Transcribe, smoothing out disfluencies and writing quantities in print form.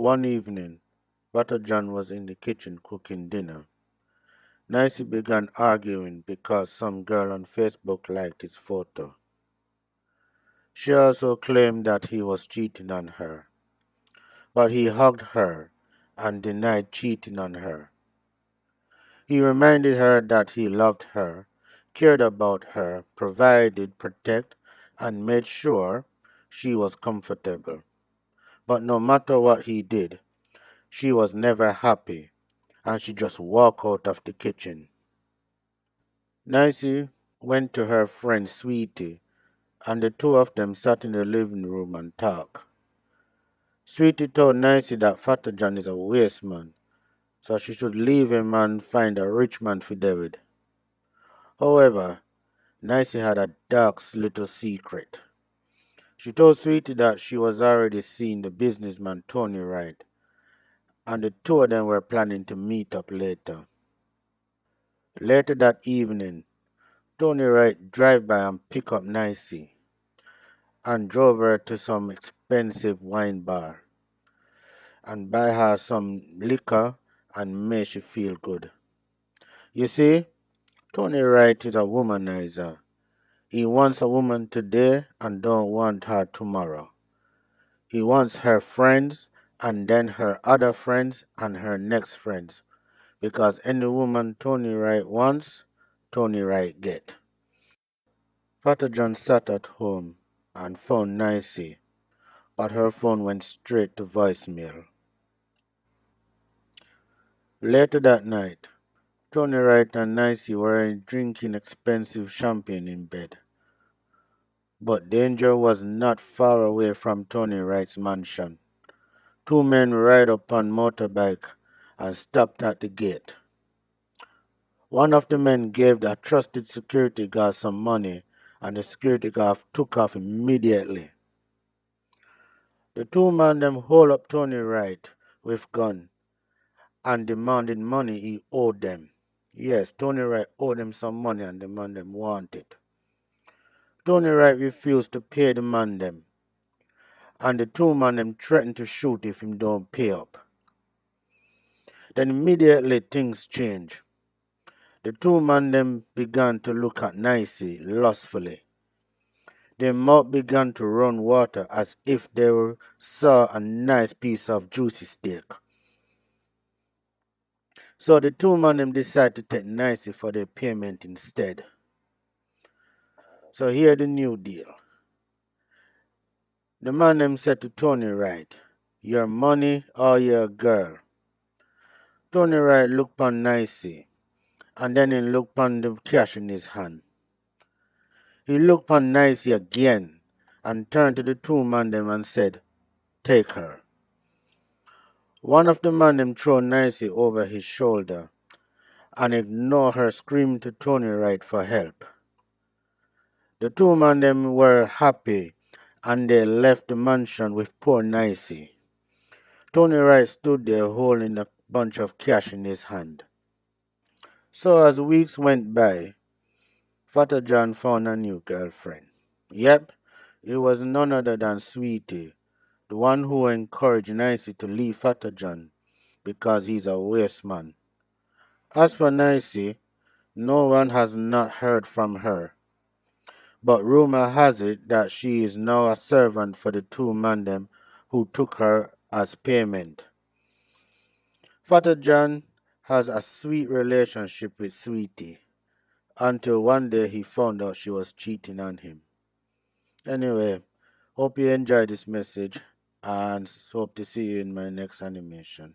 One evening, Butter John was in the kitchen cooking dinner. Nancy began arguing because some girl on Facebook liked his photo. She also claimed that he was cheating on her, but he hugged her and denied cheating on her. He reminded her that he loved her, cared about her, provided, protected, and made sure she was comfortable. But no matter what he did, she was never happy, and she just walked out of the kitchen. Nancy went to her friend Sweetie, and the two of them sat in the living room and talked. Sweetie told Nancy that Father John is a waste man, so she should leave him and find a rich man for David. However, Nancy had a dark little secret. She told Sweetie that she was already seeing the businessman Tony Wright, and the two of them were planning to meet up later. Later that evening, Tony Wright drove by and picked up Nancy and drove her to some expensive wine bar and buy her some liquor and make she feel good. You see, Tony Wright is a womanizer. He wants a woman today and don't want her tomorrow. He wants her friends and then her other friends and her next friends. Because any woman Tony Wright wants, Tony Wright get. Father John sat at home and found Nancy, but her phone went straight to voicemail. Later that night, Tony Wright and Nancy were drinking expensive champagne in bed. But danger was not far away from Tony Wright's mansion. Two men ride up on motorbike and stopped at the gate. One of the men gave the trusted security guard some money, and the security guard took off immediately. The two men them hold up Tony Wright with gun and demanded money he owed them. Yes, Tony Wright owed them some money and the man them want it. Tony Wright refused to pay the man them, and the two men them threatened to shoot if him don't pay up. Then immediately things changed. The two men them began to look at Nancy lustfully. Their mouth began to run water as if they saw a nice piece of juicy steak. So the two men them decided to take Nancy for their payment instead. So here the new deal. The man them said to Tony Wright, "Your money or your girl?" Tony Wright looked upon Nancy, and then he looked upon the cash in his hand. He looked upon Nancy again, and turned to the two men them and said, "Take her." One of the men them threw Nancy over his shoulder, and ignored her screaming to Tony Wright for help. The two men them were happy, and they left the mansion with poor Nancy. Tony Wright stood there holding a bunch of cash in his hand. So as weeks went by, Father John found a new girlfriend. Yep, it was none other than Sweetie, the one who encouraged Nancy to leave Father John because he's a waste man. As for Nancy, no one has not heard from her, but rumor has it that she is now a servant for the two men them who took her as payment. Father John has a sweet relationship with Sweetie until one day he found out she was cheating on him. Anyway, hope you enjoyed this message and hope to see you in my next animation.